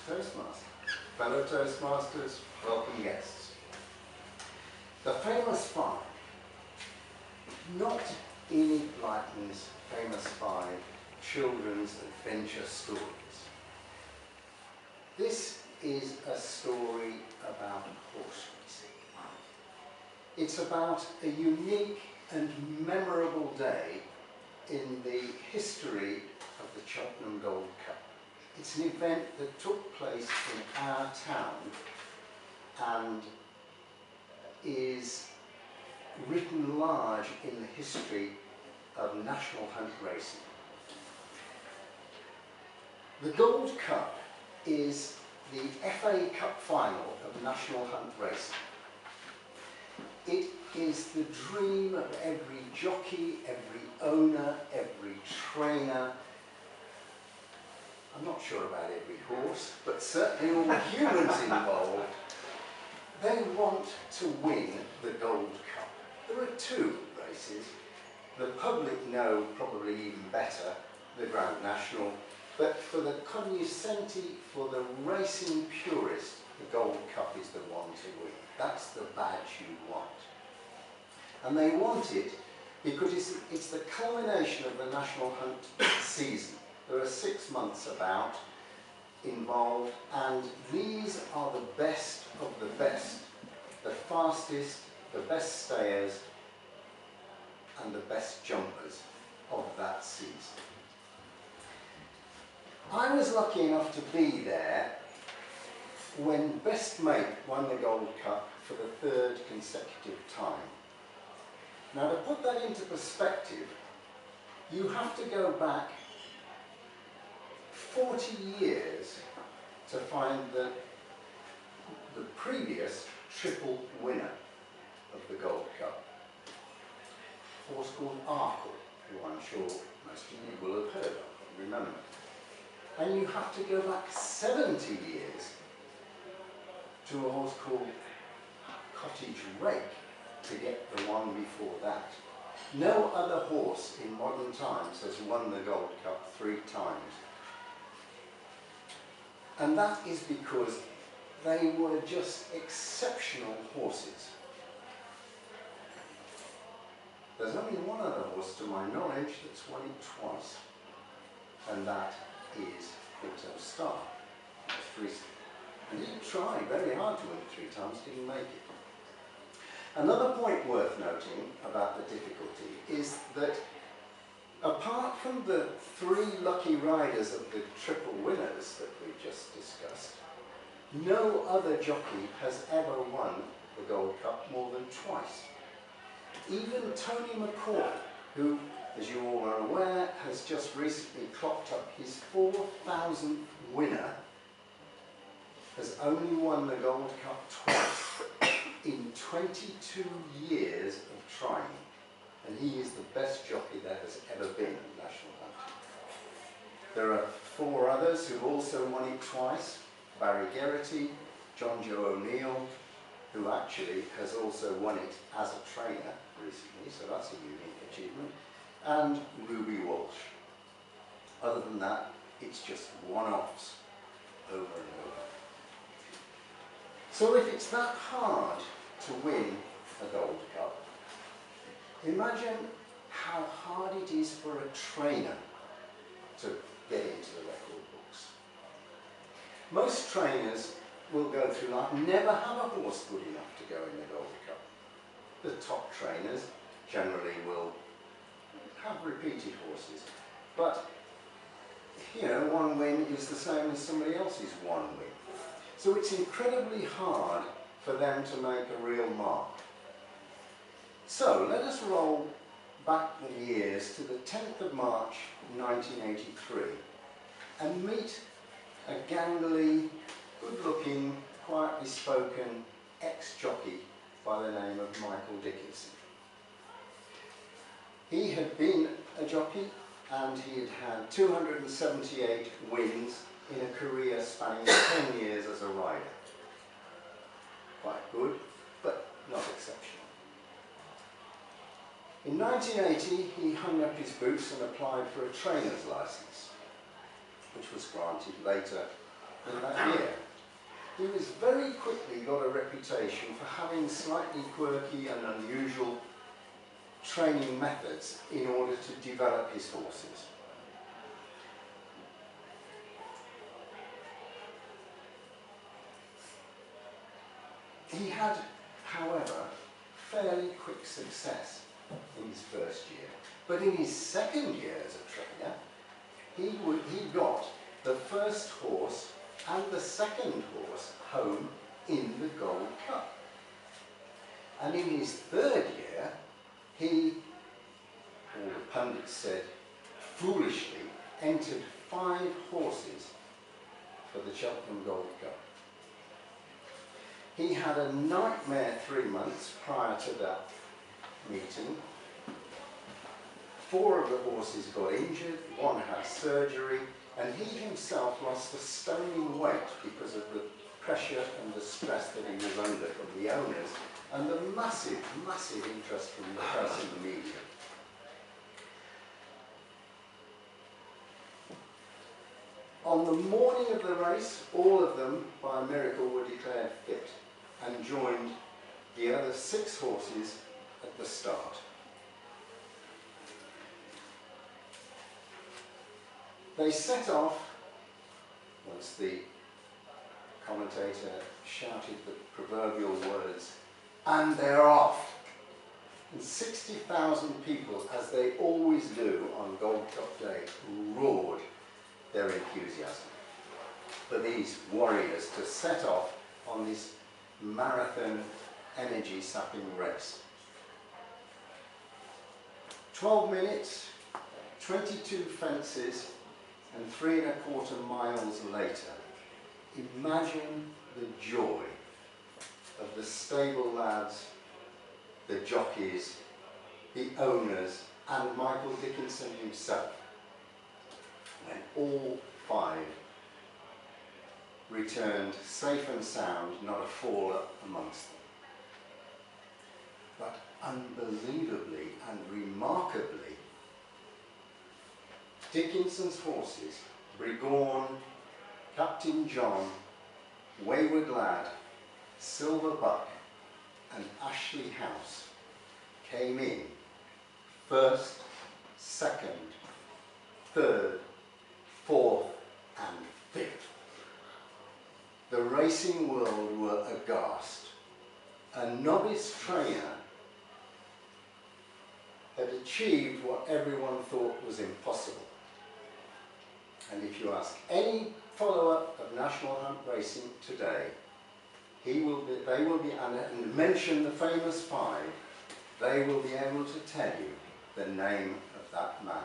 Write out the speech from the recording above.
Toastmaster. Fellow Toastmasters, welcome guests. The famous five, not Enid Blyton's famous five children's adventure stories. This is a story about horse racing. It's about a unique and memorable day in the history of the Cheltenham Gold Cup. It's an event that took place in our town and is written large in the history of national hunt racing. The Gold Cup is the FA Cup final of national hunt racing. It is the dream of every jockey, every owner, every trainer. I'm not sure about every horse, but certainly all the humans involved. They want to win the Gold Cup. There are two races. The public know probably even better the Grand National, but for the cognoscenti, for the racing purist, the Gold Cup is the one to win. That's the badge you want. And they want it because it's the culmination of the national hunt season. There are 6 months involved, and these are the best of the best, the fastest, the best stayers, and the best jumpers of that season. I was lucky enough to be there when Best Mate won the Gold Cup for the 3rd consecutive time. Now, to put that into perspective, you have to go back 40 years to find the previous triple winner of the Gold Cup. A horse called Arkle, who I'm sure most of you will have heard of and remember. And you have to go back 70 years to a horse called Cottage Rake to get the one before that. No other horse in modern times has won the Gold Cup 3 times. And that is because they were just exceptional horses. There's only one other horse, to my knowledge, that's won it twice, and that is Hotel Star, most recent. And he tried very hard to win it 3 times, didn't make it. Another point worth noting about the difficulty is that apart from the 3 lucky riders of the triple winners that we just discussed, no other jockey has ever won the Gold Cup more than twice. Even Tony McCall, who, as you all are aware, has just recently clocked up his 4,000th winner, has only won the Gold Cup twice in 22 years of trying. And he is the best jockey there has ever been at National Hunt. There are 4 others who've also won it twice. Barry Geraghty, John Joe O'Neill, who actually has also won it as a trainer recently, so that's a unique achievement, and Ruby Walsh. Other than that, it's just one-offs over and over. So if it's that hard to win a Gold Cup, imagine how hard it is for a trainer to get into the record books. Most trainers will go through life, never have a horse good enough to go in the Gold Cup. The top trainers generally will have repeated horses, but you know, 1 win is the same as somebody else's 1 win. So it's incredibly hard for them to make a real mark. So let us roll back the years to the 10th of March 1983 and meet a gangly, good-looking, quietly spoken ex-jockey by the name of Michael Dickinson. He had been a jockey and he had had 278 wins in a career spanning 10 years as a rider. Quite good, but not exceptional. In 1980, he hung up his boots and applied for a trainer's licence, which was granted later in that year. He was very quickly got a reputation for having slightly quirky and unusual training methods in order to develop his horses. He had, however, fairly quick success in his first year, but in his second year as a trainer, he got the first horse and the second horse home in the Gold Cup. And in his third year, he, all the pundits said, foolishly entered 5 horses for the Cheltenham Gold Cup. He had a nightmare 3 months prior to that meeting. 4 of the horses got injured, 1 had surgery, and he himself lost a stone in weight because of the pressure and the stress that he was under from the owners and the massive, massive interest from the press and the media. On the morning of the race, all of them, by a miracle, were declared fit and joined the other 6 horses at the start. They set off, once the commentator shouted the proverbial words, "And they're off!" And 60,000 people, as they always do on Gold Cup Day, roared their enthusiasm for these warriors to set off on this marathon energy-sapping race. 12 minutes, 22 fences, and 3¼ miles later, imagine the joy of the stable lads, the jockeys, the owners, and Michael Dickinson himself, when all 5 returned safe and sound, not a faller amongst them. But unbelievably and remarkably, Dickinson's horses, Brigorn, Captain John, Wayward Lad, Silver Buck, and Ashley House, came in 1st, 2nd, 3rd, 4th, and 5th. The racing world were aghast. A novice trainer had achieved what everyone thought was impossible. And if you ask any follower of National Hunt Racing today, they will be, and mention the famous 5, they will be able to tell you the name of that man.